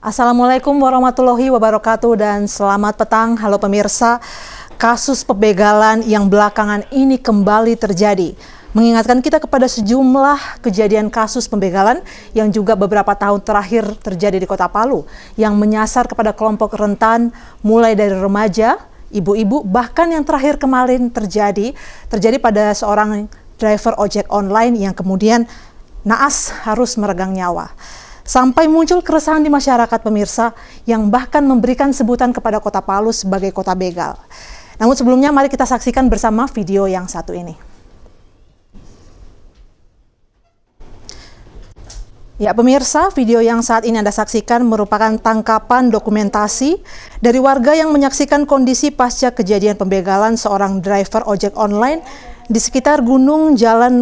Assalamualaikum warahmatullahi wabarakatuh dan selamat petang. Halo pemirsa, kasus pembegalan yang belakangan ini kembali terjadi mengingatkan kita kepada sejumlah kejadian kasus pembegalan yang juga beberapa tahun terakhir terjadi di Kota Palu yang menyasar kepada kelompok rentan mulai dari remaja, ibu-ibu, bahkan yang terakhir kemarin terjadi pada seorang driver ojek online yang kemudian naas harus meregang nyawa. Sampai muncul keresahan di masyarakat pemirsa yang bahkan memberikan sebutan kepada Kota Palu sebagai kota begal. Namun sebelumnya mari kita saksikan bersama video yang satu ini. Ya pemirsa, video yang saat ini Anda saksikan merupakan tangkapan dokumentasi dari warga yang menyaksikan kondisi pasca kejadian pembegalan seorang driver ojek online di sekitar Gunung Jalan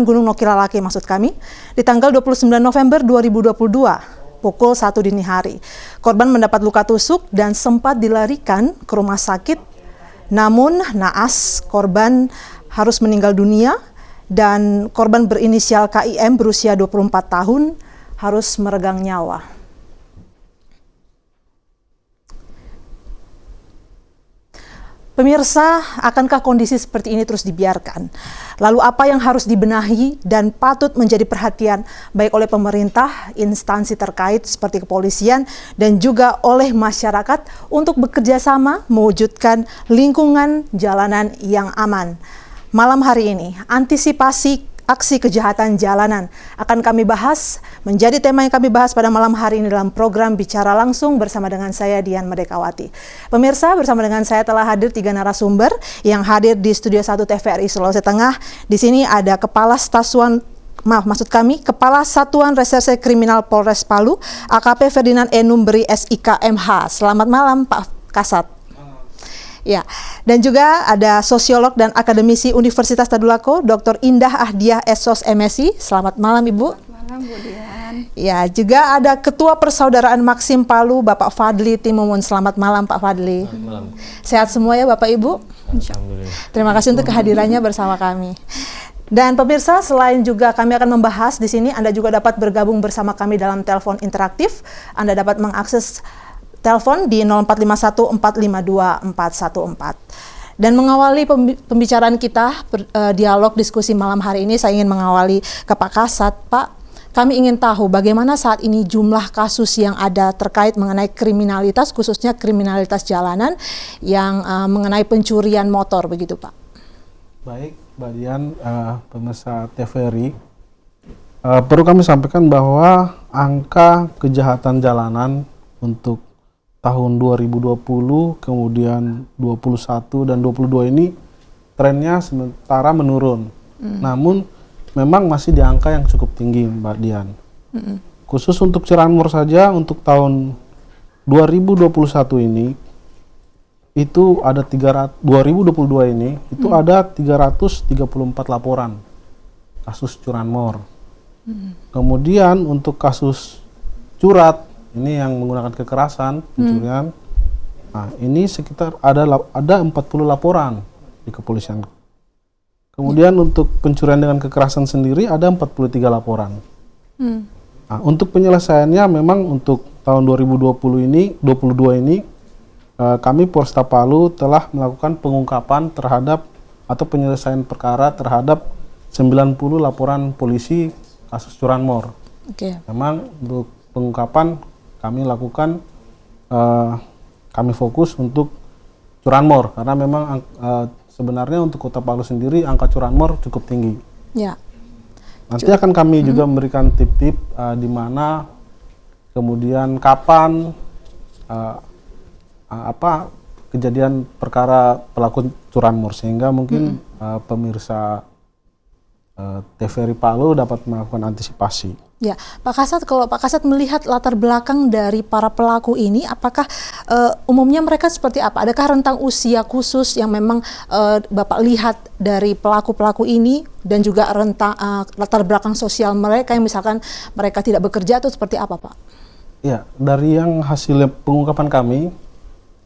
Gunung Nokilalake maksud kami, di tanggal 29 November 2022, pukul 1 dini hari. Korban mendapat luka tusuk dan sempat dilarikan ke rumah sakit, namun naas korban harus meninggal dunia dan korban berinisial KIM berusia 24 tahun harus meregang nyawa. Pemirsa, akankah kondisi seperti ini terus dibiarkan? Lalu apa yang harus dibenahi dan patut menjadi perhatian baik oleh pemerintah, instansi terkait seperti kepolisian, dan juga oleh masyarakat untuk bekerja sama mewujudkan lingkungan jalanan yang aman? Malam hari ini, antisipasi aksi kejahatan jalanan akan kami bahas, menjadi tema yang kami bahas pada malam hari ini dalam program Bicara Langsung bersama dengan saya Dian Medekawati. Pemirsa, bersama dengan saya telah hadir 3 narasumber yang hadir di Studio 1 TVRI Sulawesi Tengah. Di sini ada Kepala Satuan Reserse Kriminal Polres Palu, AKP Ferdinand Enumberi SIK MH. Selamat malam Pak Kasat. Ya, dan juga ada sosiolog dan akademisi Universitas Tadulako, Dr. Indah Ahdiah SOS MSI. Selamat malam Ibu. Selamat malam Bu Dian. Ya, juga ada Ketua Persaudaraan Maksim Palu, Bapak Fadli Timumun. Selamat malam Pak Fadli. Selamat malam. Sehat semua ya Bapak Ibu? Alhamdulillah. Terima kasih untuk kehadirannya bersama kami. Dan pemirsa, selain juga kami akan membahas di sini, Anda juga dapat bergabung bersama kami dalam telepon interaktif. Anda dapat mengakses telepon di 0451 452 414. Dan mengawali pembicaraan kita, dialog diskusi malam hari ini, saya ingin mengawali ke Pak Kasat. Pak, kami ingin tahu bagaimana saat ini jumlah kasus yang ada terkait mengenai kriminalitas, khususnya kriminalitas jalanan yang mengenai pencurian motor, begitu Pak. Baik, Mbak Dian, pemirsa TVRI, perlu kami sampaikan bahwa angka kejahatan jalanan untuk tahun 2020, kemudian 21 dan 22 ini trennya sementara menurun. Namun memang masih di angka yang cukup tinggi Mbak Dian. Khusus untuk Curanmor saja untuk tahun 2021 ini itu ada 2022 ini itu ada 334 laporan kasus curanmor. Kemudian untuk kasus curat ini yang menggunakan kekerasan, pencurian. Nah, ini sekitar ada 40 laporan di kepolisian. Kemudian untuk pencurian dengan kekerasan sendiri ada 43 laporan. Nah, untuk penyelesaiannya memang untuk tahun 2022 ini kami Polresta Palu telah melakukan pengungkapan terhadap atau penyelesaian perkara terhadap 90 laporan polisi kasus curanmor. Memang untuk pengungkapan kami lakukan, kami fokus untuk curanmor karena memang sebenarnya untuk Kota Palu sendiri angka curanmor cukup tinggi. Ya. Nanti akan kami juga memberikan tip-tip di mana kemudian kapan kejadian perkara pelaku curanmor sehingga mungkin pemirsa TVRI Palu dapat melakukan antisipasi. Ya, Pak Kasat, kalau Pak Kasat melihat latar belakang dari para pelaku ini, apakah umumnya mereka seperti apa? Adakah rentang usia khusus yang memang Bapak lihat dari pelaku-pelaku ini dan juga rentang latar belakang sosial mereka yang misalkan mereka tidak bekerja atau seperti apa, Pak? Ya, dari yang hasil pengungkapan kami,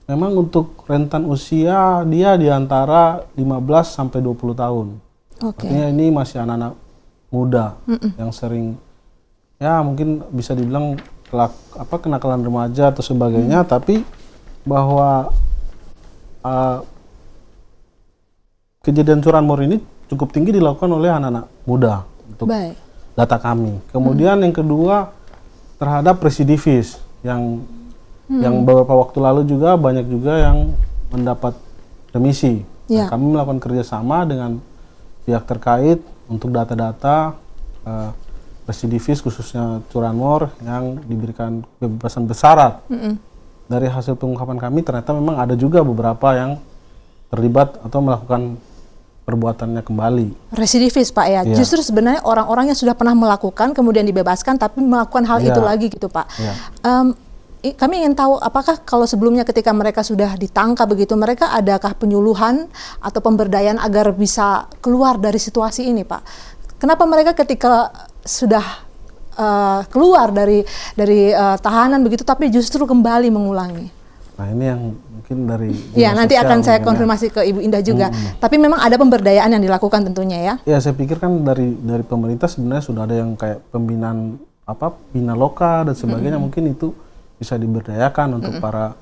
memang untuk rentan usia dia di antara 15 sampai 20 tahun. Artinya ini masih anak-anak muda yang sering, ya mungkin bisa dibilang kenakalan remaja atau sebagainya, tapi bahwa kejadian curanmor ini cukup tinggi dilakukan oleh anak-anak muda untuk data kami. Kemudian yang kedua terhadap residivis yang beberapa waktu lalu juga banyak juga yang mendapat remisi. Nah, kami melakukan kerjasama dengan pihak terkait untuk data-data residivis khususnya curanmor yang diberikan kebebasan bersyarat. Dari hasil pengungkapan kami ternyata memang ada juga beberapa yang terlibat atau melakukan perbuatannya kembali. Residivis Pak ya, justru sebenarnya orang-orang yang sudah pernah melakukan kemudian dibebaskan tapi melakukan hal itu lagi gitu Pak. Kami ingin tahu apakah kalau sebelumnya ketika mereka sudah ditangkap begitu, mereka adakah penyuluhan atau pemberdayaan agar bisa keluar dari situasi ini Pak? Kenapa mereka ketika sudah keluar dari tahanan begitu tapi justru kembali mengulangi? Nah ini yang mungkin dari nanti akan saya konfirmasi ke Ibu Indah juga. Tapi memang ada pemberdayaan yang dilakukan tentunya ya. Ya saya pikir kan dari pemerintah sebenarnya sudah ada yang kayak pembinaan bina loka dan sebagainya, mungkin itu bisa diberdayakan untuk para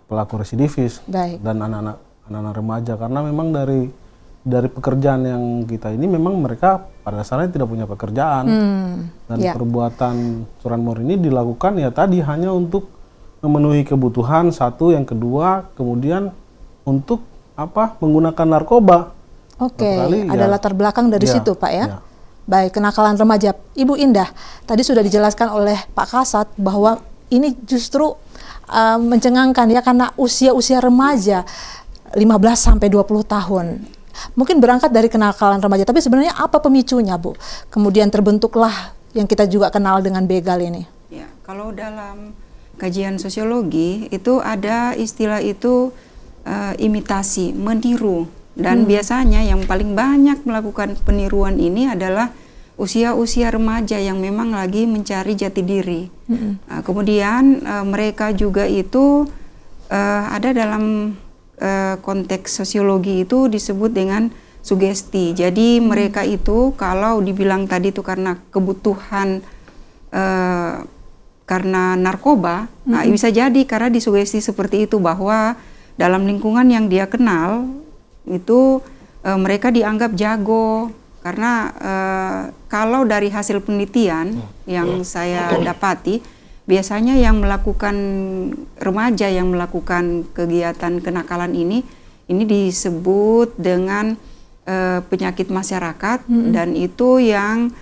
pelaku residivis dan anak-anak remaja, karena memang dari pekerjaan yang kita ini memang mereka pada dasarnya tidak punya pekerjaan dan perbuatan curanmor ini dilakukan ya tadi hanya untuk memenuhi kebutuhan satu, yang kedua kemudian untuk menggunakan narkoba. Ada latar belakang dari situ Pak ya. Baik, kenakalan remaja. Ibu Indah, tadi sudah dijelaskan oleh Pak Kasat bahwa ini justru mencengangkan ya karena usia remaja 15 sampai 20 tahun. Mungkin berangkat dari kenakalan remaja, tapi sebenarnya apa pemicunya Bu? Kemudian terbentuklah yang kita juga kenal dengan begal ini. Ya, kalau dalam kajian sosiologi itu ada istilah itu imitasi, meniru, dan biasanya yang paling banyak melakukan peniruan ini adalah usia-usia remaja yang memang lagi mencari jati diri. Kemudian mereka juga itu ada dalam konteks sosiologi itu disebut dengan sugesti. Jadi mereka itu kalau dibilang tadi itu karena kebutuhan karena narkoba, bisa jadi karena disugesti seperti itu bahwa dalam lingkungan yang dia kenal itu mereka dianggap jago. Karena kalau dari hasil penelitian yang saya dapati, biasanya yang melakukan remaja yang melakukan kegiatan kenakalan ini disebut dengan penyakit masyarakat, dan itu yang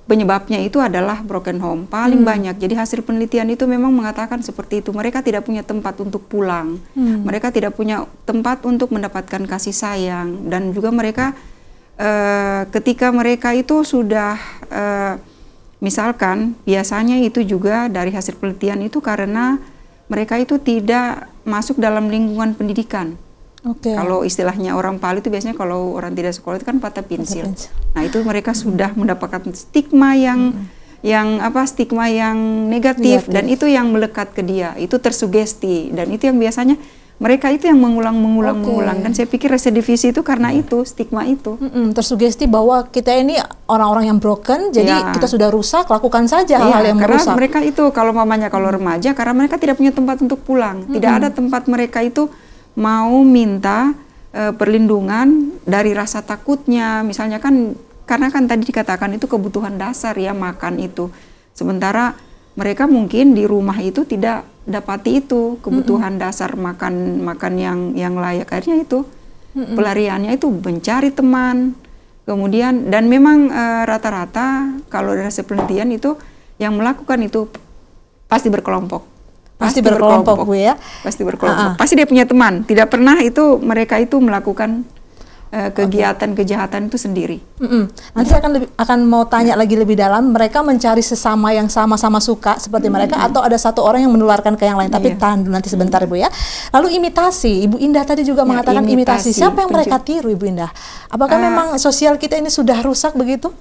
penyebabnya itu adalah broken home paling banyak. Jadi hasil penelitian itu memang mengatakan seperti itu. Mereka tidak punya tempat untuk pulang, mereka tidak punya tempat untuk mendapatkan kasih sayang, dan juga mereka ketika mereka itu sudah misalkan biasanya itu juga dari hasil penelitian itu karena mereka itu tidak masuk dalam lingkungan pendidikan. Kalau istilahnya orang Pali itu biasanya kalau orang tidak sekolah itu kan patah pensil. Nah itu mereka sudah mendapatkan stigma yang stigma yang negatif, dan itu yang melekat ke dia, itu tersugesti, dan itu yang biasanya mereka itu yang mengulang, dan saya pikir residivis itu karena itu, stigma itu. Tersugesti bahwa kita ini orang-orang yang broken, jadi kita sudah rusak, lakukan saja hal-hal yang merusak. Karena mereka itu kalau remaja, karena mereka tidak punya tempat untuk pulang, tidak ada tempat mereka itu mau minta perlindungan dari rasa takutnya, misalnya kan, karena kan tadi dikatakan itu kebutuhan dasar ya, makan itu. Sementara mereka mungkin di rumah itu tidak dapati itu kebutuhan dasar makan yang layak. Akhirnya itu pelariannya itu mencari teman. Kemudian dan memang rata-rata kalau dari hasil penelitian itu yang melakukan itu pasti berkelompok. Pasti berkelompok Bu ya. Pasti berkelompok. Pasti dia punya teman. Tidak pernah itu mereka itu melakukan kegiatan kejahatan itu sendiri. Nanti saya akan mau tanya lagi lebih dalam, mereka mencari sesama yang sama-sama suka seperti mereka, atau ada satu orang yang menularkan ke yang lain. Tapi tahan dulu nanti sebentar Bu ya. Lalu imitasi, Ibu Indah tadi juga mengatakan imitasi. Siapa yang mereka tiru Ibu Indah? Apakah memang sosial kita ini sudah rusak begitu?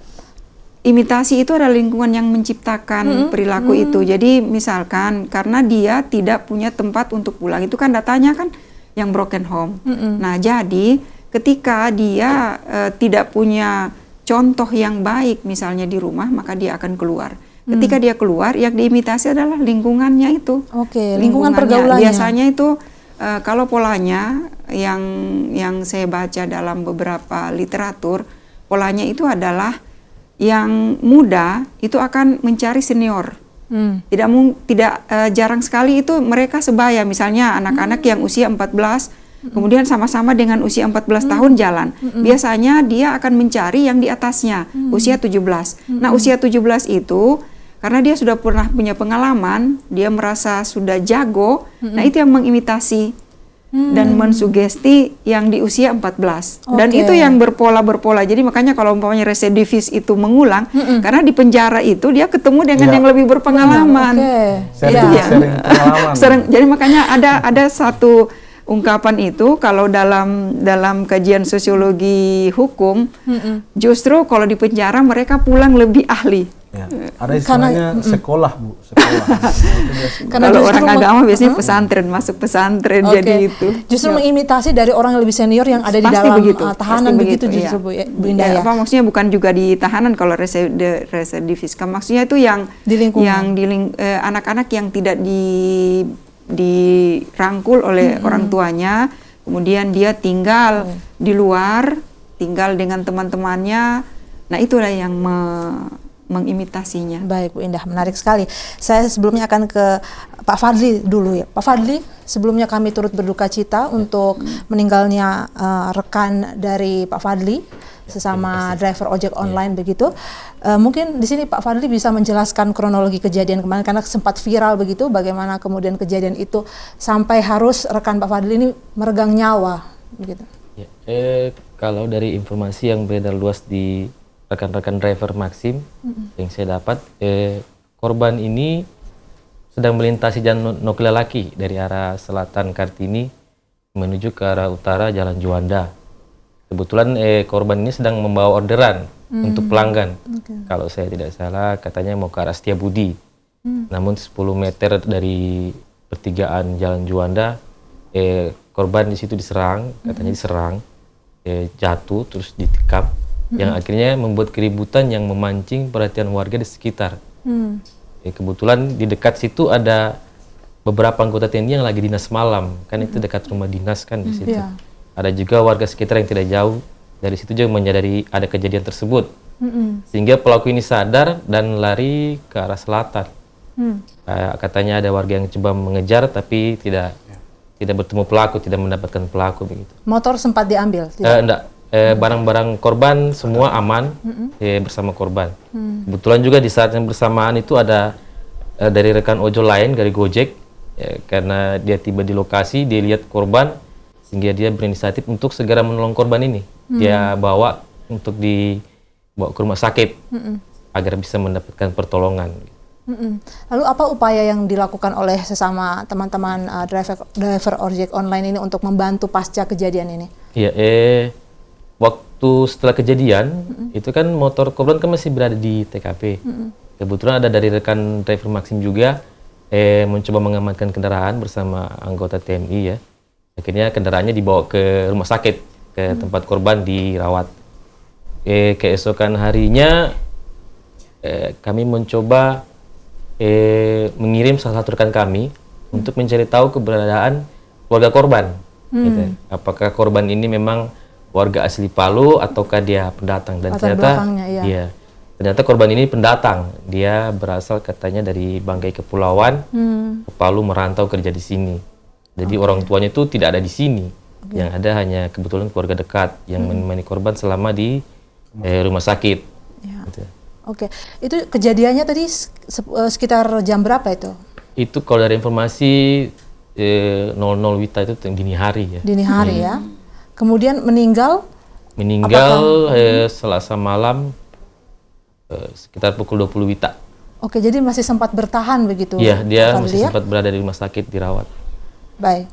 Imitasi itu adalah lingkungan yang menciptakan perilaku itu. Jadi misalkan karena dia tidak punya tempat untuk pulang, itu kan datanya kan yang broken home. Nah jadi ketika dia tidak punya contoh yang baik misalnya di rumah, maka dia akan keluar. Ketika dia keluar, yang diimitasi adalah lingkungannya itu. Oke, lingkungan pergaulannya. Biasanya itu kalau polanya yang saya baca dalam beberapa literatur, polanya itu adalah yang muda itu akan mencari senior. Tidak jarang sekali itu mereka sebaya, misalnya anak-anak yang usia 14 kemudian sama-sama dengan usia 14 tahun jalan. Biasanya dia akan mencari yang di atasnya, usia 17. Nah, usia 17 itu karena dia sudah pernah punya pengalaman, dia merasa sudah jago, nah itu yang mengimitasi dan mensugesti yang di usia 14. Dan itu yang berpola-berpola. Jadi makanya kalau umpamanya residivis itu mengulang, karena di penjara itu dia ketemu dengan yang lebih berpengalaman. Sering pengalaman. Jadi makanya ada satu ungkapan itu kalau dalam kajian sosiologi hukum, justru kalau di penjara mereka pulang lebih ahli. Ya. Ada istilahnya sekolah, Bu. Sekolah. Kalau orang agama biasanya pesantren, masuk pesantren, jadi itu. Justru mengimitasi dari orang yang lebih senior yang ada di dalam tahanan begitu justru, Bu Indah ya. Maksudnya bukan juga di tahanan kalau residivis. Maksudnya itu yang di lingkungan, anak-anak yang tidak dirangkul oleh orang tuanya, kemudian dia tinggal di luar, tinggal dengan teman-temannya. Nah, itulah yang mengimitasinya. Baik, Bu Indah, menarik sekali. Saya sebelumnya akan ke Pak Fadli dulu ya. Pak Fadli, sebelumnya kami turut berduka cita untuk meninggalnya rekan dari Pak Fadli, sesama driver ojek online begitu. Mungkin di sini Pak Fadli bisa menjelaskan kronologi kejadian kemarin karena sempat viral begitu, bagaimana kemudian kejadian itu sampai harus rekan Pak Fadli ini meregang nyawa begitu. Ya, kalau dari informasi yang beredar luas di rekan-rekan driver Maxim yang saya dapat, korban ini sedang melintasi jalan Noklialaki dari arah selatan Kartini menuju ke arah utara Jalan Juanda. Kebetulan korban ini sedang membawa orderan untuk pelanggan. Kalau saya tidak salah katanya mau ke arah Setiabudi. Namun 10 meter dari pertigaan Jalan Juanda, korban di situ diserang, katanya diserang, jatuh terus ditikam. Yang akhirnya membuat keributan yang memancing perhatian warga di sekitar. Kebetulan di dekat situ ada beberapa anggota TNI yang lagi dinas malam, kan itu dekat rumah dinas kan di situ. Ada juga warga sekitar yang tidak jauh dari situ juga menyadari ada kejadian tersebut, sehingga pelaku ini sadar dan lari ke arah selatan. Katanya ada warga yang coba mengejar tapi tidak bertemu pelaku, tidak mendapatkan pelaku begitu. Motor sempat diambil? Enggak. Barang-barang korban semua aman bersama korban. Kebetulan juga di saat yang bersamaan itu ada dari rekan ojol lain dari Gojek, karena dia tiba di lokasi, dia lihat korban sehingga dia berinisiatif untuk segera menolong korban ini. Dia bawa untuk dibawa ke rumah sakit agar bisa mendapatkan pertolongan. Lalu apa upaya yang dilakukan oleh sesama teman-teman driver ojek online ini untuk membantu pasca kejadian ini? Iya, waktu setelah kejadian itu kan motor korban kan masih berada di TKP. Kebetulan ada dari rekan driver Maxim juga mencoba mengamankan kendaraan bersama anggota TNI ya. Akhirnya kendaraannya dibawa ke rumah sakit, ke tempat korban dirawat. Keesokan harinya kami mencoba mengirim salah satu rekan kami untuk mencari tahu keberadaan keluarga korban. Gitu. Apakah korban ini memang warga asli Palu ataukah dia pendatang, dan ternyata korban ini pendatang. Dia berasal katanya dari Banggai Kepulauan, ke Palu merantau kerja di sini. Jadi orang tuanya itu tidak ada di sini. Yang ada hanya kebetulan keluarga dekat yang menemani korban selama di rumah sakit. Gitu. Itu kejadiannya tadi sekitar jam berapa itu? Itu kalau dari informasi 00 Wita itu dini hari ya. Dini hari ya. Kemudian meninggal Selasa malam sekitar pukul 20 Wita. Oke, jadi masih sempat bertahan begitu? Iya, dia masih sempat berada di rumah sakit dirawat. Baik.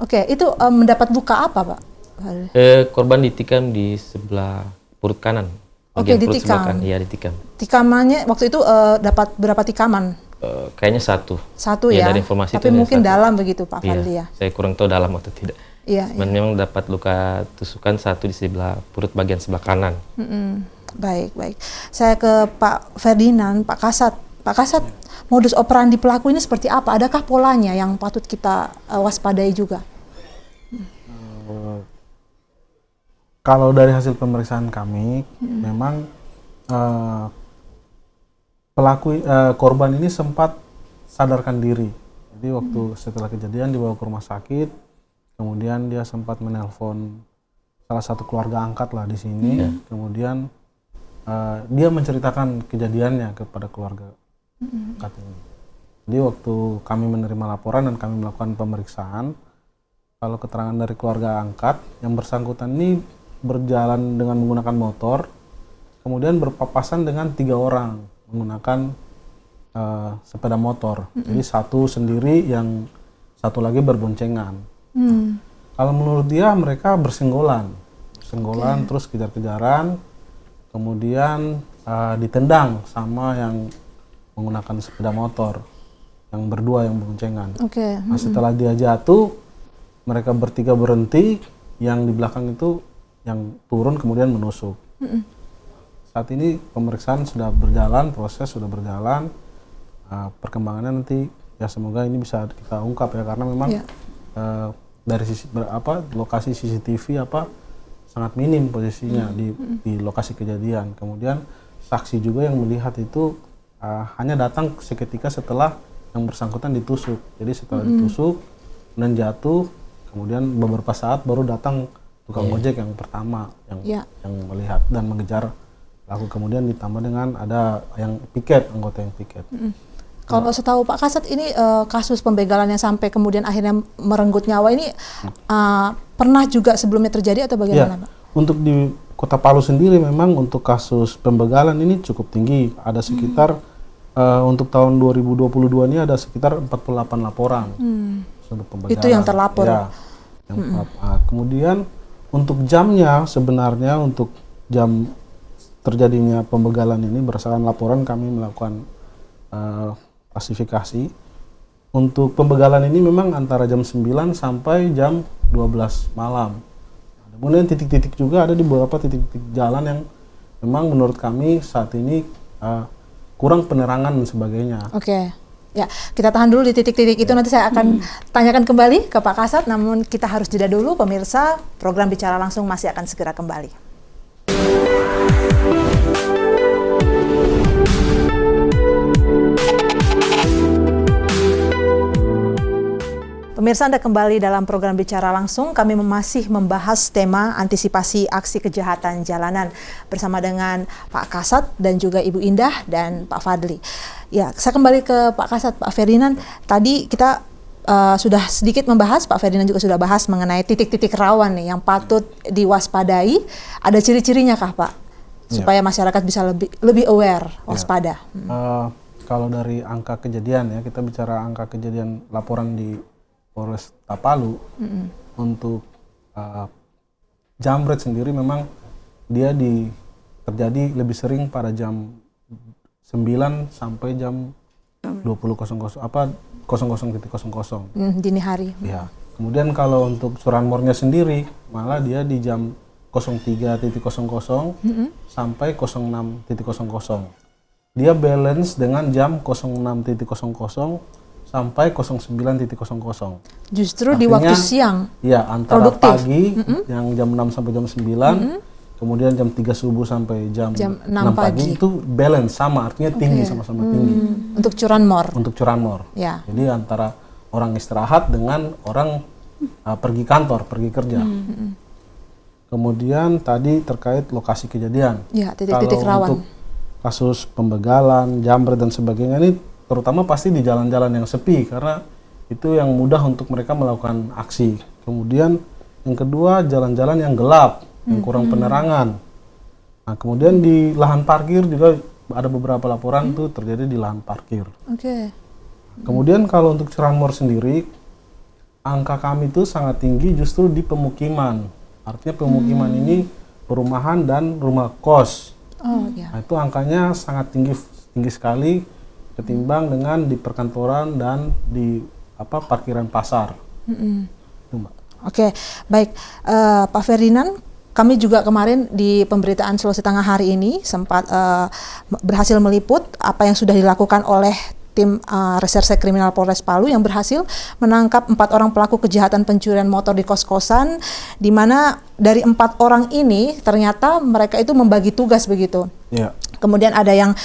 Oke, itu mendapat luka apa, Pak? Korban ditikam di sebelah perut kanan. Oke, ditikam. Iya, ditikam. Tikamannya waktu itu dapat berapa tikaman? Kayaknya satu. Satu ya, dari informasi tapi itu mungkin satu. Dalam begitu Pak Fadli ya? Saya kurang tahu dalam atau tidak. Iya. Memang dapat luka tusukan satu di sebelah perut bagian sebelah kanan. Baik, baik. Saya ke Pak Ferdinand, Pak Kasat. Pak Kasat, modus operandi pelaku ini seperti apa? Adakah polanya yang patut kita waspadai juga? Kalau dari hasil pemeriksaan kami, memang korban ini sempat sadarkan diri. Jadi waktu setelah kejadian dibawa ke rumah sakit, kemudian dia sempat menelpon salah satu keluarga angkat lah di sini. Kemudian dia menceritakan kejadiannya kepada keluarga angkat ini. Jadi waktu kami menerima laporan dan kami melakukan pemeriksaan, kalau keterangan dari keluarga angkat, yang bersangkutan ini berjalan dengan menggunakan motor, kemudian berpapasan dengan 3 orang menggunakan sepeda motor. Jadi satu sendiri, yang satu lagi berboncengan. Kalau menurut dia mereka bersenggolan, terus kejar-kejaran, kemudian ditendang sama yang menggunakan sepeda motor, yang berdua yang berboncengan. Nah, setelah dia jatuh, mereka bertiga berhenti, yang di belakang itu yang turun kemudian menusuk. Saat ini pemeriksaan sudah berjalan, proses sudah berjalan. Perkembangannya nanti ya semoga ini bisa kita ungkap ya, karena memang dari sisi lokasi CCTV sangat minim posisinya di lokasi kejadian. Kemudian saksi juga yang melihat itu hanya datang seketika setelah yang bersangkutan ditusuk. Jadi setelah ditusuk dan jatuh, kemudian beberapa saat baru datang tukang ojek yang pertama yang melihat dan mengejar pelaku. Kemudian ditambah dengan ada yang piket, anggota yang piket. Kalau setahu Pak Kasat, ini kasus pembegalan yang sampai kemudian akhirnya merenggut nyawa ini pernah juga sebelumnya terjadi atau bagaimana, Pak? Untuk di Kota Palu sendiri memang untuk kasus pembegalan ini cukup tinggi. Ada sekitar untuk tahun 2022 ini ada sekitar 48 laporan untuk pembegalan. Itu yang terlapor. Ya, kemudian untuk jamnya, sebenarnya untuk jam terjadinya pembegalan ini berdasarkan laporan kami melakukan klasifikasi. Untuk pembegalan ini memang antara jam 9 sampai jam 12 malam. Kemudian titik-titik juga ada di beberapa titik-titik jalan yang memang menurut kami saat ini kurang penerangan dan sebagainya. Ya, kita tahan dulu di titik-titik itu, nanti saya akan tanyakan kembali ke Pak Kasat, namun kita harus jeda dulu pemirsa, program Bicara Langsung masih akan segera kembali. Pemirsa, Anda kembali dalam program Bicara Langsung. Kami masih membahas tema antisipasi aksi kejahatan jalanan bersama dengan Pak Kasat dan juga Ibu Indah dan Pak Fadli. Ya, saya kembali ke Pak Kasat. Pak Ferdinand, tadi kita sudah sedikit membahas, Pak Ferdinand juga sudah bahas mengenai titik-titik rawan nih yang patut diwaspadai. Ada ciri-cirinya kah, Pak? Supaya masyarakat bisa lebih aware, waspada. Kalau dari angka kejadian ya, kita bicara angka kejadian laporan di Polres Tapalu, untuk jam rate sendiri memang dia terjadi lebih sering pada jam 9 sampai jam 20.00 dini hari. Ya. Kemudian kalau untuk curanmornya sendiri malah dia di jam 03.00 sampai 06.00. Dia balance dengan jam 06.00 sampai 09.00. Justru artinya, di waktu siang. Ya, antara produktif. Pagi yang jam 6 sampai jam 9, kemudian jam 3 subuh sampai jam 6 pagi itu balance sama, artinya tinggi, sama-sama tinggi. Untuk curanmor. Untuk curanmor. Ya. Jadi antara orang istirahat dengan orang pergi kantor, pergi kerja. Kemudian tadi terkait lokasi kejadian. Ya, titik-titik rawan. Untuk kasus pembegalan, jambret dan sebagainya ini terutama pasti di jalan-jalan yang sepi, karena itu yang mudah untuk mereka melakukan aksi. Kemudian yang kedua, jalan-jalan yang gelap, yang kurang penerangan. Nah, kemudian di lahan parkir juga ada beberapa laporan tuh terjadi di lahan parkir. Kemudian kalau untuk curanmor sendiri, angka kami tuh sangat tinggi justru di pemukiman. Artinya pemukiman ini perumahan dan rumah kos. Nah, itu angkanya sangat tinggi sekali ketimbang dengan di perkantoran dan di parkiran pasar. Itu, Mbak. Baik. Pak Ferdinand, kami juga kemarin di pemberitaan Sulawesi Tengah hari ini sempat berhasil meliput apa yang sudah dilakukan oleh tim Reserse Kriminal Polres Palu yang berhasil menangkap 4 orang pelaku kejahatan pencurian motor di kos-kosan, di mana dari 4 orang ini ternyata mereka itu membagi tugas begitu. Ya. Kemudian ada yang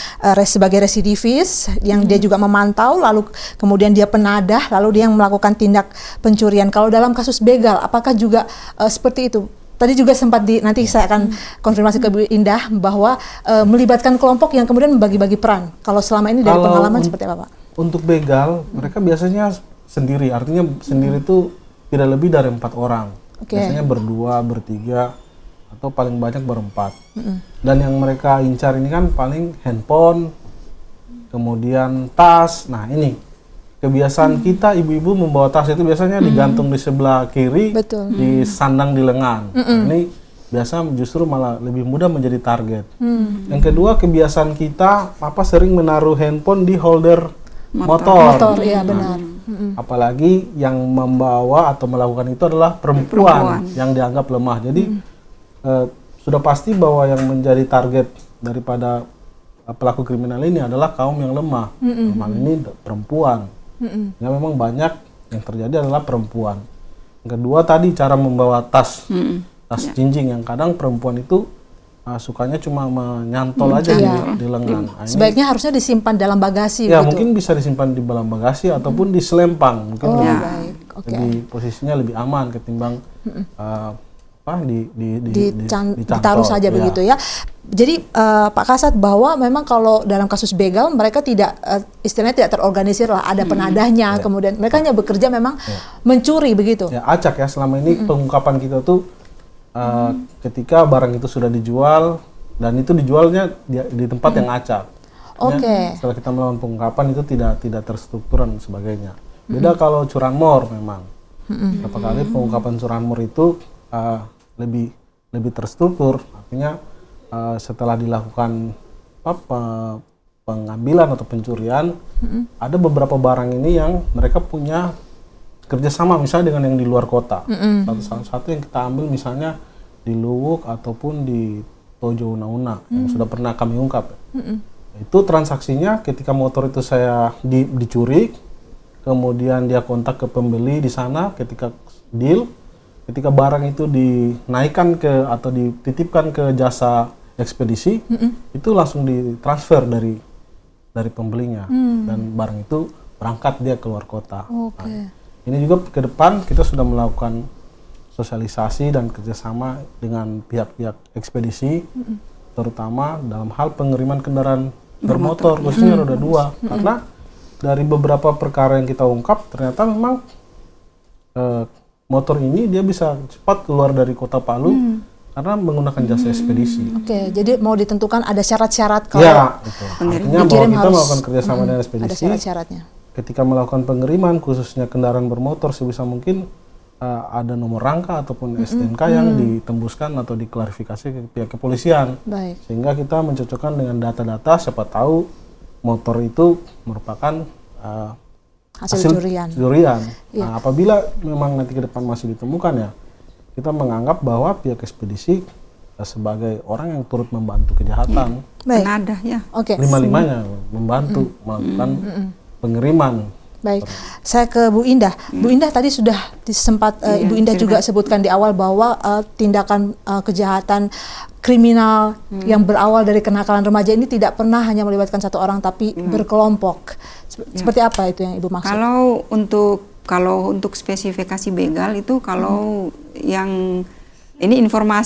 sebagai residivis, yang dia juga memantau, lalu kemudian dia penadah, lalu dia yang melakukan tindak pencurian. Kalau dalam kasus begal, apakah juga seperti itu? Tadi juga sempat nanti saya akan konfirmasi ke Bu Indah bahwa melibatkan kelompok yang kemudian membagi-bagi peran. Kalau selama ini dari pengalaman seperti apa, Pak? Untuk begal, mereka biasanya sendiri, artinya sendiri itu tidak lebih dari 4 orang. Biasanya berdua, bertiga, atau paling banyak berempat. Dan yang mereka incar ini kan paling handphone, kemudian tas. Nah ini kebiasaan kita ibu-ibu membawa tas itu biasanya digantung di sebelah kiri, disandang di lengan. Ini biasa justru malah lebih mudah menjadi target. Yang kedua, kebiasaan kita sering menaruh handphone di holder motor. Iya benar. Apalagi yang membawa atau melakukan itu adalah perempuan yang dianggap lemah. Jadi sudah pasti bahwa yang menjadi target daripada pelaku kriminal ini adalah kaum yang lemah. Lemah ini perempuan. Ya memang banyak yang terjadi adalah perempuan. Yang kedua tadi cara membawa tas, tas jinjing yang kadang perempuan itu sukanya cuma menyantol aja di lengan. Nah, sebaiknya harusnya disimpan dalam bagasi. Ya mungkin bisa disimpan di dalam bagasi ataupun di selempang. Mungkin lebih posisinya lebih aman ketimbang ditaruh saja begitu ya. Jadi Pak Kasat, bahwa memang kalau dalam kasus begal mereka tidak istilahnya tidak terorganisir lah, ada penadahnya, kemudian mereka hanya bekerja memang mencuri begitu. Ya, acak ya selama ini pengungkapan kita tuh ketika barang itu sudah dijual dan itu dijualnya di tempat yang acak. Setelah kita melakukan pengungkapan itu tidak terstruktur dan sebagainya. Beda kalau curanmor memang. Beberapa kali pengungkapan curanmor itu lebih terstruktur, artinya setelah dilakukan pengambilan atau pencurian, ada beberapa barang ini yang mereka punya kerjasama misalnya dengan yang di luar kota. Salah satu yang kita ambil misalnya di Luwuk ataupun di Tojo Una-Una yang sudah pernah kami ungkap. Itu transaksinya ketika motor itu saya dicuri, kemudian dia kontak ke pembeli di sana, ketika deal, ketika barang itu dinaikkan atau dititipkan ke jasa ekspedisi, itu langsung ditransfer dari pembelinya dan barang itu berangkat dia keluar kota. Nah, ini juga ke depan kita sudah melakukan sosialisasi dan kerjasama dengan pihak-pihak ekspedisi, terutama dalam hal pengiriman kendaraan bermotor khususnya roda 2, karena dari beberapa perkara yang kita ungkap ternyata memang motor ini dia bisa cepat keluar dari kota Palu karena menggunakan jasa ekspedisi. Jadi mau ditentukan ada syarat-syarat kalau artinya bahwa kita melakukan kerjasama dengan ekspedisi. Ada syarat-syaratnya. Ketika melakukan pengiriman khususnya kendaraan bermotor sebisa mungkin ada nomor rangka ataupun STNK yang ditembuskan atau diklarifikasi ke pihak kepolisian. Sehingga kita mencocokkan dengan data-data, siapa tahu motor itu merupakan hasil curian. Nah, apabila memang nanti ke depan masih ditemukan ya, kita menganggap bahwa pihak ekspedisi sebagai orang yang turut membantu kejahatan. Penadah ya. Lima-limanya membantu melakukan pengiriman. Baik, saya ke Bu Indah. Bu Indah tadi sudah sempat Ibu Indah juga sebutkan di awal bahwa tindakan kejahatan kriminal yang berawal dari kenakalan remaja ini tidak pernah hanya melibatkan satu orang tapi berkelompok. Seperti apa itu yang Ibu maksud? Kalau untuk spesifikasi begal itu kalau yang ini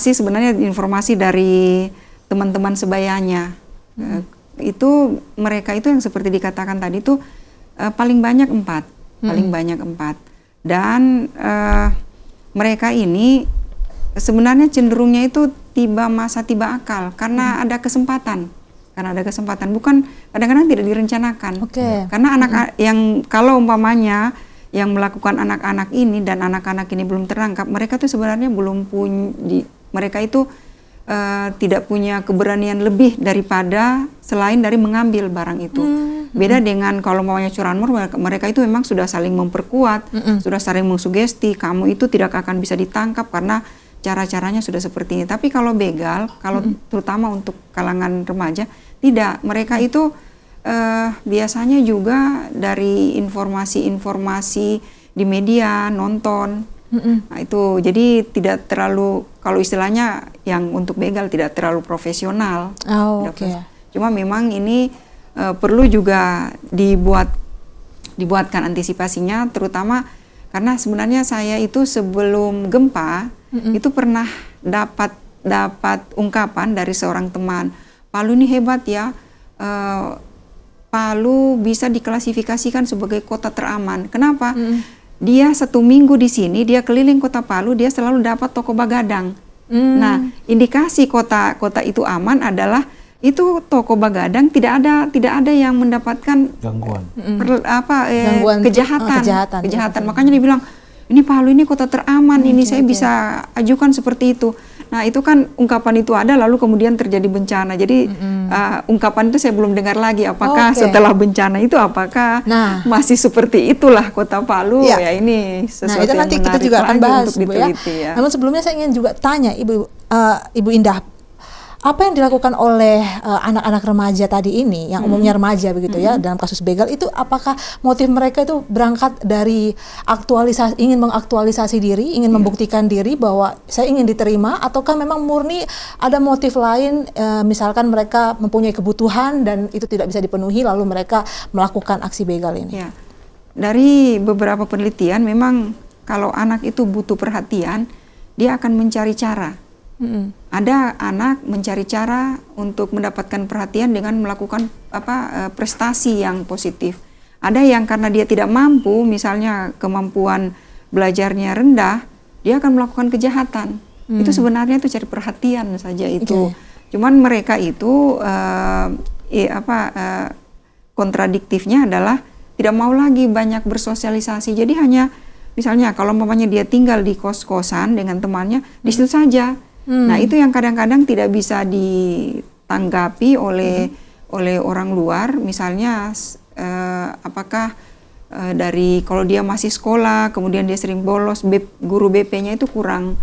sebenarnya informasi dari teman-teman sebayanya. Itu mereka itu yang seperti dikatakan tadi itu paling banyak 4 dan mereka ini sebenarnya cenderungnya itu tiba akal karena ada kesempatan bukan kadang-kadang tidak direncanakan karena anak yang kalau umpamanya yang melakukan anak-anak ini dan anak-anak ini belum tertangkap, mereka tuh sebenarnya mereka itu tidak punya keberanian lebih daripada selain dari mengambil barang itu. Beda dengan kalau maunya curanmor, mereka itu memang sudah saling memperkuat, sudah saling mengsugesti, kamu itu tidak akan bisa ditangkap karena cara-caranya sudah seperti ini. Tapi kalau begal, kalau terutama untuk kalangan remaja, tidak. Mereka itu biasanya juga dari informasi-informasi di media, nonton. Nah itu, jadi tidak terlalu, kalau istilahnya yang untuk begal tidak terlalu profesional. Oh, oke. Cuma memang ini perlu juga dibuatkan antisipasinya, terutama karena sebenarnya saya itu sebelum gempa itu pernah dapat ungkapan dari seorang teman, Palu ini hebat ya, Palu bisa diklasifikasikan sebagai kota teraman. Kenapa? Dia 1 minggu di sini, dia keliling kota Palu, dia selalu dapat toko bagadang. Nah, indikasi kota itu aman adalah itu toko bagadang tidak ada yang mendapatkan Gangguan. Gangguan kejahatan. Ya. Makanya dia bilang, ini Palu ini kota teraman, ini saya bisa ajukan seperti itu. Nah itu kan ungkapan itu ada, lalu kemudian terjadi bencana. Jadi ungkapan itu saya belum dengar lagi. Apakah setelah bencana itu apakah masih seperti itulah kota Palu? Ya ini sesuatu itu yang nanti kita menarik juga akan lagi bahas, untuk Bu, ya. diteliti, ya. Namun sebelumnya saya ingin juga tanya Ibu Indah, apa yang dilakukan oleh anak-anak remaja tadi ini, yang umumnya remaja begitu ya, dalam kasus begal itu, apakah motif mereka itu berangkat dari ingin mengaktualisasi diri, ingin membuktikan diri bahwa saya ingin diterima, ataukah memang murni ada motif lain, misalkan mereka mempunyai kebutuhan dan itu tidak bisa dipenuhi lalu mereka melakukan aksi begal ini? Ya. Dari beberapa penelitian memang kalau anak itu butuh perhatian, dia akan mencari cara. Ada anak mencari cara untuk mendapatkan perhatian dengan melakukan prestasi yang positif. Ada yang karena dia tidak mampu, misalnya kemampuan belajarnya rendah, dia akan melakukan kejahatan. Itu sebenarnya itu cari perhatian saja itu. Cuman mereka itu kontradiktifnya adalah tidak mau lagi banyak bersosialisasi. Jadi hanya misalnya kalau umpamanya dia tinggal di kos-kosan dengan temannya, di situ saja. Nah itu yang kadang-kadang tidak bisa ditanggapi oleh orang luar. Misalnya apakah dari kalau dia masih sekolah, kemudian dia sering bolos, guru BP-nya itu kurang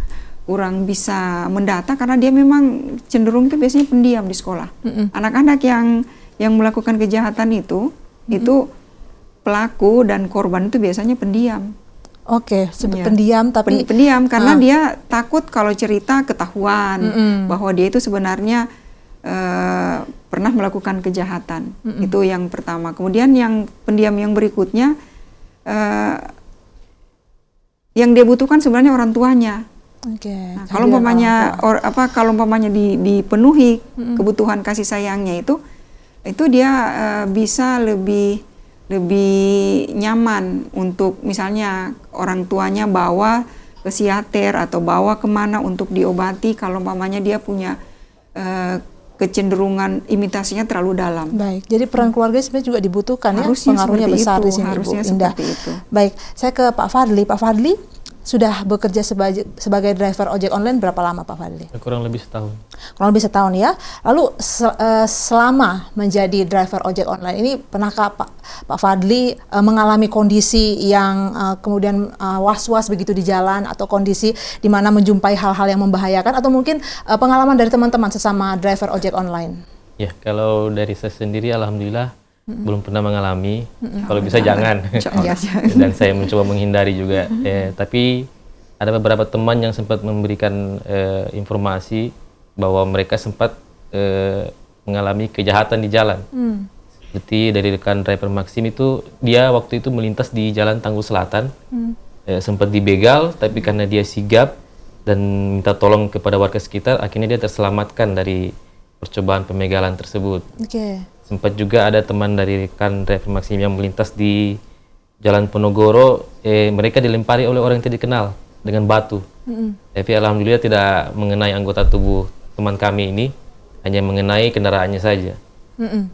bisa mendata karena dia memang cenderung itu biasanya pendiam di sekolah. Anak-anak yang melakukan kejahatan itu pelaku dan korban itu biasanya pendiam. Oke, pendiam tapi pendiam karena dia takut kalau cerita ketahuan bahwa dia itu sebenarnya pernah melakukan kejahatan. Itu yang pertama. Kemudian yang pendiam yang berikutnya yang dia butuhkan sebenarnya orang tuanya. Nah, kalau umpamanya dipenuhi kebutuhan kasih sayangnya itu dia bisa lebih nyaman untuk misalnya orang tuanya bawa ke psikiater atau bawa kemana untuk diobati kalau umpamanya dia punya kecenderungan imitasinya terlalu dalam. Baik, jadi peran keluarga sebenarnya juga dibutuhkan, harusnya pengaruhnya besar di sini, harusnya Bu Indah. seperti itu. Baik, saya ke Pak Fadli. Pak Fadli sudah bekerja sebagai driver ojek online berapa lama, Pak Fadli? Kurang lebih setahun. Kurang lebih setahun ya. Lalu selama menjadi driver ojek online ini, pernahkah Pak Fadli mengalami kondisi yang kemudian was-was begitu di jalan, atau kondisi di mana menjumpai hal-hal yang membahayakan, atau mungkin pengalaman dari teman-teman sesama driver ojek online? Ya, kalau dari saya sendiri alhamdulillah belum pernah mengalami. Kalau bisa jangan. Dan saya mencoba menghindari juga. Tapi ada beberapa teman yang sempat memberikan informasi bahwa mereka sempat mengalami kejahatan di jalan. Seperti dari rekan driver Maxim itu, dia waktu itu melintas di Jalan Tanggul Selatan, sempat dibegal, tapi karena dia sigap dan minta tolong kepada warga sekitar, akhirnya dia terselamatkan dari percobaan pembegalan tersebut. Sempat juga ada teman dari rekan driver Maxim yang melintas di Jalan Ponorogo, mereka dilempari oleh orang yang tidak dikenal dengan batu. Tapi alhamdulillah tidak mengenai anggota tubuh teman kami ini, hanya mengenai kendaraannya saja.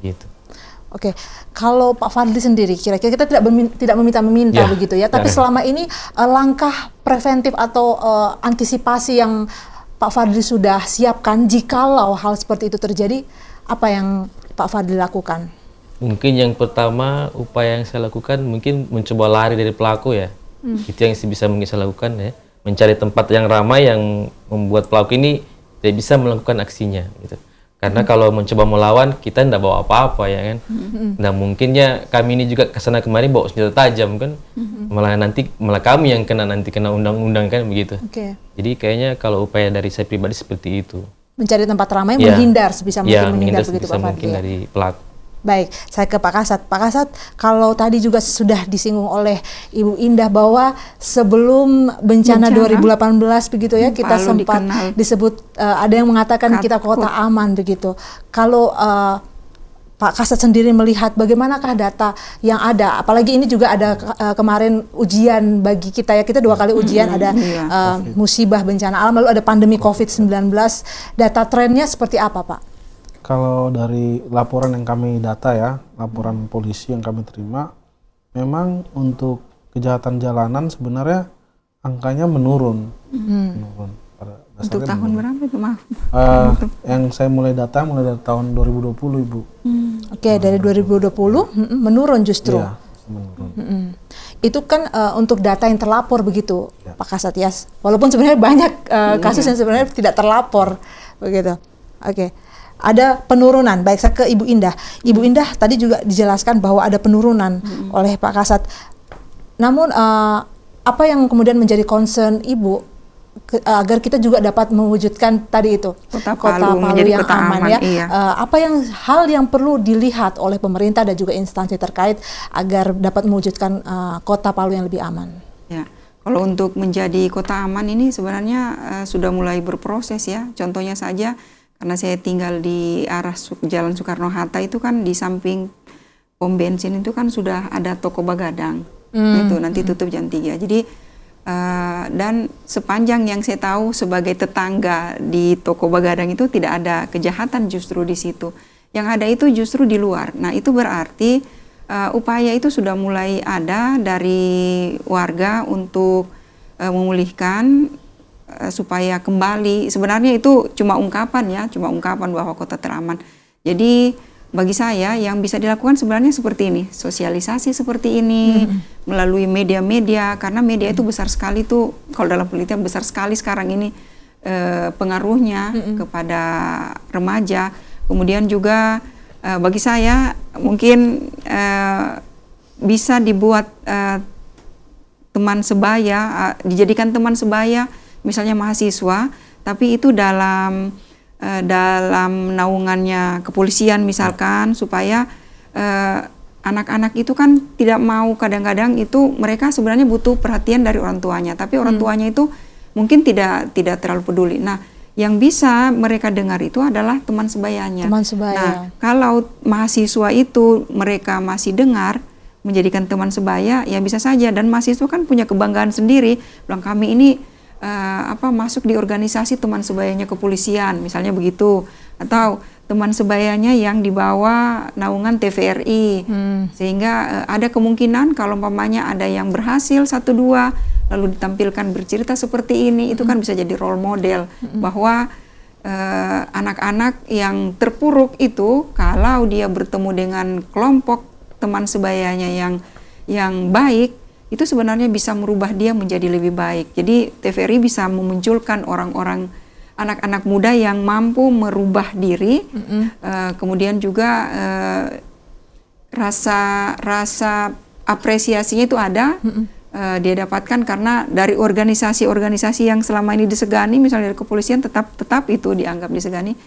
Gitu. Oke, kalau Pak Fadli sendiri, kira-kira kita tidak meminta begitu ya, tapi selama ini langkah preventif atau antisipasi yang Pak Fadli sudah siapkan jikalau hal seperti itu terjadi, apa yang Pak Fadli lakukan? Mungkin yang pertama, upaya yang saya lakukan mungkin mencoba lari dari pelaku ya. Itu yang bisa mungkin saya lakukan ya. mencari tempat yang ramai yang membuat pelaku ini tidak bisa melakukan aksinya gitu. Karena kalau mencoba melawan kita tidak bawa apa-apa ya kan. Nah mungkinnya kami ini juga kesana kemari bawa senjata tajam kan. Malah kami yang kena undang-undang kan begitu. Jadi kayaknya kalau upaya dari saya pribadi seperti itu. Mencari tempat ramai, menghindar sebisa mungkin, menghindar begitu sebisa Pak mungkin Fadli. dari pelaku. Baik, saya ke Pak Kasat. Pak Kasat, kalau tadi juga sudah disinggung oleh Ibu Indah bahwa sebelum bencana 2018 begitu ya, kita Palu sempat dikenal. disebut ada yang mengatakan kita kota aman begitu. Kalau Pak Kasat sendiri melihat bagaimanakah data yang ada, apalagi ini juga ada kemarin ujian bagi kita ya, kita 2 kali ujian, ada musibah bencana alam, lalu ada pandemi COVID-19, data trennya seperti apa Pak? Kalau dari laporan yang kami data ya, laporan polisi yang kami terima, memang untuk kejahatan jalanan sebenarnya angkanya menurun. Menurun. Pada Untuk dasarnya tahun menurun. berapa itu, maaf? Yang saya mulai dari tahun 2020 Ibu. Oke, dari 2020 menurun justru. Iya, menurun. Itu kan untuk data yang terlapor begitu, Pak Kasat ya. Walaupun sebenarnya banyak kasus yang sebenarnya tidak terlapor begitu. Oke. Ada penurunan, baik saya ke Ibu Indah. Ibu Indah tadi juga dijelaskan bahwa ada penurunan oleh Pak Kasat. Namun apa yang kemudian menjadi concern Ibu agar kita juga dapat mewujudkan tadi itu Kota Palu menjadi yang kota aman aman, ya. iya. Apa hal yang perlu dilihat oleh pemerintah dan juga instansi terkait agar dapat mewujudkan kota Palu yang lebih aman? Ya, kalau untuk menjadi kota aman ini sebenarnya sudah mulai berproses ya. Contohnya saja, karena saya tinggal di arah Jalan Soekarno-Hatta itu kan di samping pom bensin itu kan sudah ada toko Bagadang. Itu nanti tutup jam 3. Jadi dan sepanjang yang saya tahu sebagai tetangga di toko Bagadang itu tidak ada kejahatan justru di situ. Yang ada itu justru di luar. Nah, itu berarti upaya itu sudah mulai ada dari warga untuk memulihkan supaya kembali. Sebenarnya itu cuma ungkapan ya, cuma ungkapan bahwa kota teraman. Jadi bagi saya yang bisa dilakukan sebenarnya seperti ini, sosialisasi seperti ini melalui media-media, karena media itu besar sekali tuh, kalau dalam penelitian besar sekali sekarang ini pengaruhnya kepada remaja. Kemudian juga bagi saya mungkin bisa dibuat teman sebaya, dijadikan teman sebaya, misalnya mahasiswa, tapi itu dalam naungannya kepolisian misalkan, supaya anak-anak itu kan tidak mau, kadang-kadang itu mereka sebenarnya butuh perhatian dari orang tuanya, tapi orang tuanya itu mungkin tidak terlalu peduli. Nah, yang bisa mereka dengar itu adalah teman sebayanya. Teman sebaya. Nah, kalau mahasiswa itu mereka masih dengar, menjadikan teman sebaya, ya bisa saja. Dan mahasiswa kan punya kebanggaan sendiri, bilang kami ini masuk di organisasi teman sebayanya kepolisian, misalnya begitu, atau teman sebayanya yang di bawah naungan TVRI, sehingga ada kemungkinan kalau umpamanya ada yang berhasil 1-2 lalu ditampilkan bercerita seperti ini, itu kan bisa jadi role model bahwa anak-anak yang terpuruk itu kalau dia bertemu dengan kelompok teman sebayanya yang baik, itu sebenarnya bisa merubah dia menjadi lebih baik. Jadi TVRI bisa memunculkan orang-orang, anak-anak muda yang mampu merubah diri, kemudian juga rasa apresiasinya itu ada, dia dapatkan karena dari organisasi-organisasi yang selama ini disegani, misalnya dari kepolisian, tetap itu dianggap disegani,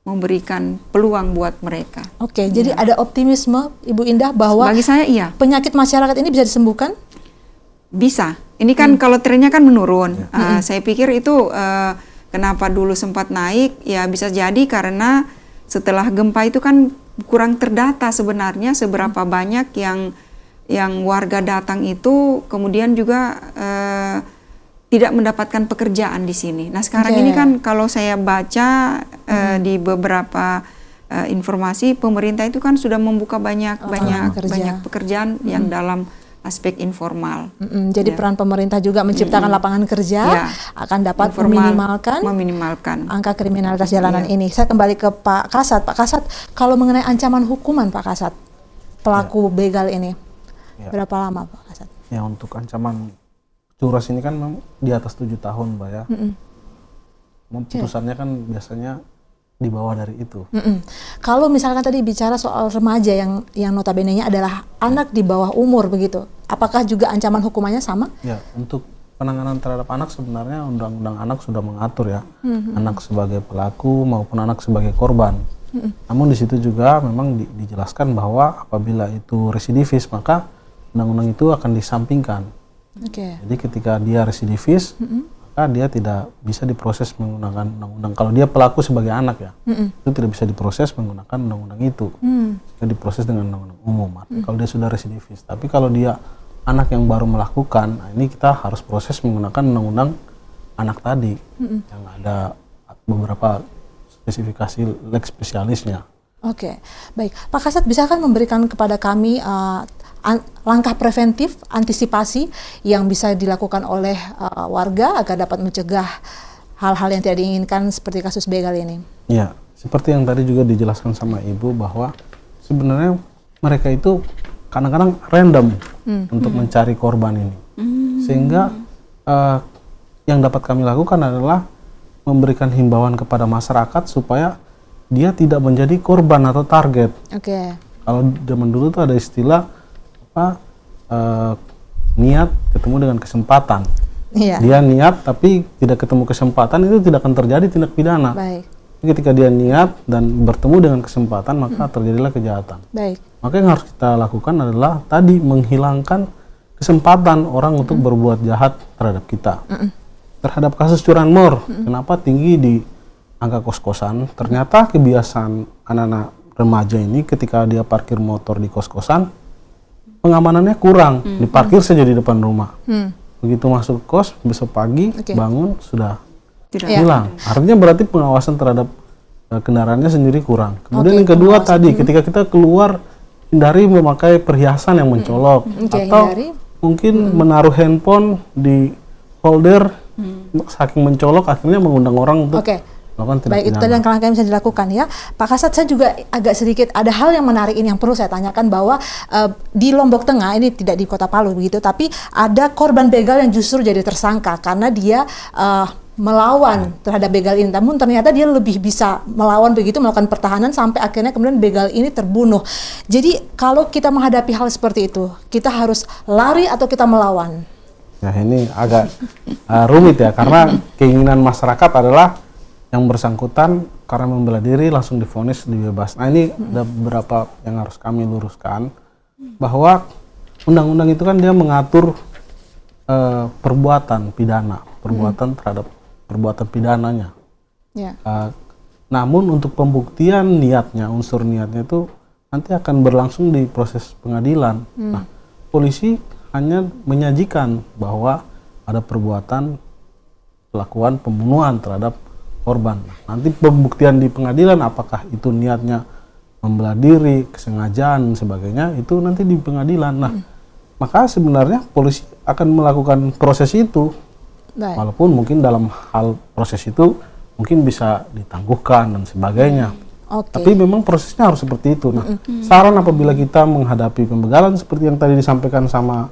memberikan peluang buat mereka. Oke, jadi ada optimisme Ibu Indah bahwa bagi saya iya, penyakit masyarakat ini bisa disembuhkan? Bisa. Ini kan kalau trennya kan menurun. Saya pikir itu kenapa dulu sempat naik, ya bisa jadi karena setelah gempa itu kan kurang terdata sebenarnya seberapa banyak yang warga datang itu, kemudian juga tidak mendapatkan pekerjaan di sini. Nah sekarang ini kan kalau saya baca di beberapa informasi, pemerintah itu kan sudah membuka banyak pekerjaan yang dalam aspek informal. Jadi peran pemerintah juga menciptakan lapangan kerja akan dapat meminimalkan angka kriminalitas jalanan ini. Saya kembali ke Pak Kasat. Pak Kasat, kalau mengenai ancaman hukuman Pak Kasat, pelaku begal ini berapa lama Pak Kasat? Ya, untuk ancaman durasi ini kan memang di atas 7 tahun, Mbak ya. Putusannya kan biasanya di bawah dari itu. Kalau misalkan tadi bicara soal remaja yang notabene-nya adalah anak di bawah umur begitu, apakah juga ancaman hukumannya sama? Ya, untuk penanganan terhadap anak sebenarnya Undang-Undang Anak sudah mengatur ya, anak sebagai pelaku maupun anak sebagai korban. Namun di situ juga memang dijelaskan bahwa apabila itu residivis maka undang-undang itu akan disampingkan. Jadi ketika dia residivis, maka dia tidak bisa diproses menggunakan undang-undang. Kalau dia pelaku sebagai anak ya, itu tidak bisa diproses menggunakan undang-undang itu. Jadi diproses dengan undang-undang umum. Kalau dia sudah residivis. Tapi kalau dia anak yang baru melakukan, nah ini kita harus proses menggunakan undang-undang anak tadi, yang ada beberapa spesifikasi lex spesialisnya. Oke, baik. Pak Kasat, bisa kan memberikan kepada kami langkah preventif, antisipasi yang bisa dilakukan oleh warga agar dapat mencegah hal-hal yang tidak diinginkan seperti kasus begal ini? Ya, seperti yang tadi juga dijelaskan sama Ibu bahwa sebenarnya mereka itu kadang-kadang random untuk mencari korban ini. Sehingga yang dapat kami lakukan adalah memberikan himbauan kepada masyarakat supaya dia tidak menjadi korban atau target. Kalau zaman dulu tuh ada istilah niat ketemu dengan kesempatan. Dia niat tapi tidak ketemu kesempatan, itu tidak akan terjadi tindak pidana. Ketika dia niat dan bertemu dengan kesempatan, maka terjadilah kejahatan. Maka yang harus kita lakukan adalah tadi menghilangkan kesempatan orang untuk berbuat jahat terhadap kita. Terhadap kasus curanmor, kenapa tinggi di angka kos-kosan? Ternyata kebiasaan anak-anak remaja ini ketika dia parkir motor di kos-kosan, pengamanannya kurang, diparkir saja di depan rumah. Begitu masuk kos, besok pagi bangun sudah hilang. Artinya berarti pengawasan terhadap kendaraannya sendiri kurang. Kemudian yang kedua tadi, ketika kita keluar, hindari memakai perhiasan yang mencolok, atau mungkin menaruh handphone di holder, saking mencolok akhirnya mengundang orang untuk melakukan tindak Baik, itu tadi yang langkah yang bisa dilakukan ya. Pak Kasat, saya juga agak sedikit ada hal yang menarik ini yang perlu saya tanyakan bahwa di Lombok Tengah, ini tidak di Kota Palu begitu, tapi ada korban begal yang justru jadi tersangka karena dia melawan terhadap begal ini. Namun ternyata dia lebih bisa melawan begitu, melakukan pertahanan sampai akhirnya kemudian begal ini terbunuh. Jadi kalau kita menghadapi hal seperti itu, kita harus lari atau kita melawan? Nah ini agak rumit ya, karena keinginan masyarakat adalah yang bersangkutan karena membela diri langsung divonis dibebas. Nah ini ada beberapa yang harus kami luruskan, bahwa undang-undang itu kan dia mengatur perbuatan pidana, perbuatan terhadap perbuatan pidananya. Namun untuk pembuktian niatnya, unsur niatnya itu nanti akan berlangsung di proses pengadilan. Nah, polisi hanya menyajikan bahwa ada perbuatan pelakuan pembunuhan terhadap korban. Nanti pembuktian di pengadilan apakah itu niatnya membela diri, kesengajaan dan sebagainya, itu nanti di pengadilan. Nah, maka sebenarnya polisi akan melakukan proses itu. Walaupun mungkin dalam hal proses itu mungkin bisa ditangguhkan dan sebagainya. Tapi memang prosesnya harus seperti itu. Nah, saran apabila kita menghadapi pembegalan seperti yang tadi disampaikan sama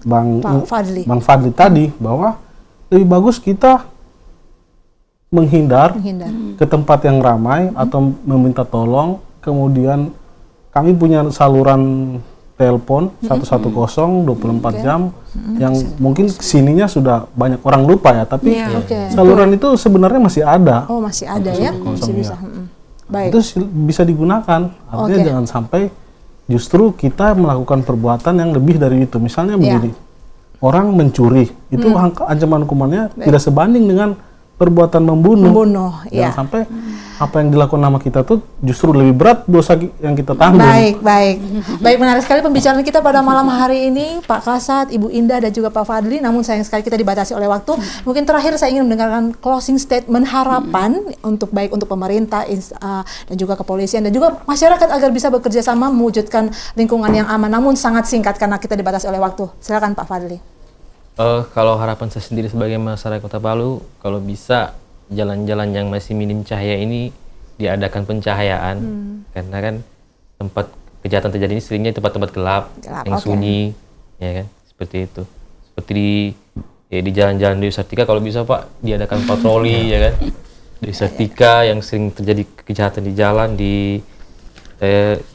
Bang Fadli tadi, bahwa lebih bagus kita menghindar ke tempat yang ramai atau meminta tolong. Kemudian kami punya saluran telepon 110 24 jam yang mungkin kesininya sudah banyak orang lupa ya, tapi saluran itu sebenarnya masih ada. Masih ada ya? Masih bisa. Baik. Itu bisa digunakan. Artinya jangan sampai justru kita melakukan perbuatan yang lebih dari itu. Misalnya begini, orang mencuri, itu ancaman hukumannya tidak sebanding dengan perbuatan membunuh. Jangan sampai apa yang dilakukan sama kita tuh justru lebih berat dosa yang kita tanggung. Baik, menarik sekali pembicaraan kita pada malam hari ini, Pak Kasat, Ibu Indah, dan juga Pak Fadli. Namun sayang sekali kita dibatasi oleh waktu. Mungkin terakhir saya ingin mendengarkan closing statement harapan untuk baik untuk pemerintah dan juga kepolisian dan juga masyarakat agar bisa bekerja sama mewujudkan lingkungan yang aman. Namun sangat singkat karena kita dibatasi oleh waktu. Silakan Pak Fadli. Kalau harapan saya sendiri sebagai masyarakat Kota Palu, kalau bisa jalan-jalan yang masih minim cahaya ini diadakan pencahayaan, karena kan tempat kejahatan terjadi ini seringnya tempat-tempat gelap yang sunyi, ya kan, seperti itu. Seperti di Ya di jalan-jalan Dewi Sartika kalau bisa Pak diadakan patroli ya kan. Dewi Sartika yang sering terjadi kejahatan di jalan di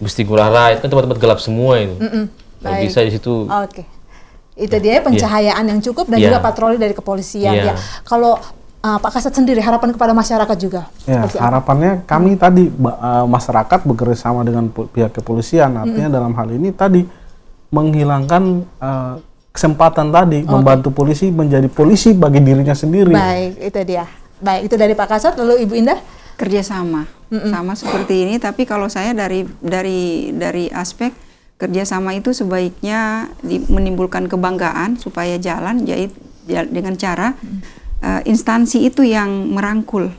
Gusti Ngurah Rai itu kan tempat-tempat gelap semua itu. Kalau Baik. bisa di situ. Oke. Itu dia pencahayaan yang cukup dan juga patroli dari kepolisian ya. Kalau Pak Kasat sendiri harapan kepada masyarakat juga. Ya, harapannya kami tadi masyarakat bekerja sama dengan pihak kepolisian, artinya dalam hal ini tadi menghilangkan kesempatan tadi membantu polisi menjadi polisi bagi dirinya sendiri. Baik, itu dia. Baik, itu dari Pak Kasat, lalu Ibu Indah? Kerjasama, sama seperti ini. Tapi kalau saya dari aspek kerjasama itu sebaiknya menimbulkan kebanggaan supaya jalan, jadi dengan cara instansi itu yang merangkul,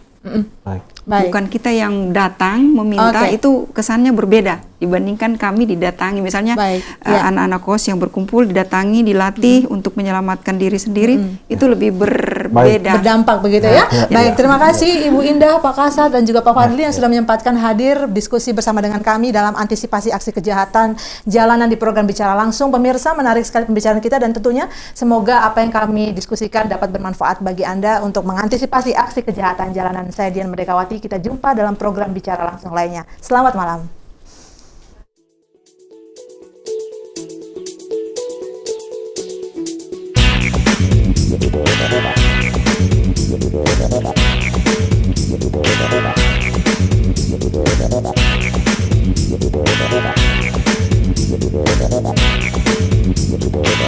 Baik. bukan kita yang datang meminta. Itu kesannya berbeda dibandingkan kami didatangi. Misalnya anak-anak kos yang berkumpul didatangi, dilatih untuk menyelamatkan diri sendiri, itu lebih berbeda. Berdampak begitu ya. Baik, terima kasih Ibu Indah, Pak Kasat dan juga Pak Fadli yang sudah menyempatkan hadir diskusi bersama dengan kami dalam antisipasi aksi kejahatan jalanan di program Bicara Langsung. Pemirsa, menarik sekali pembicaraan kita dan tentunya semoga apa yang kami diskusikan dapat bermanfaat bagi Anda untuk mengantisipasi aksi kejahatan jalanan. Saya Dian Merdekawati, kita jumpa dalam program Bicara Langsung lainnya. Selamat malam.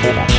Thank you.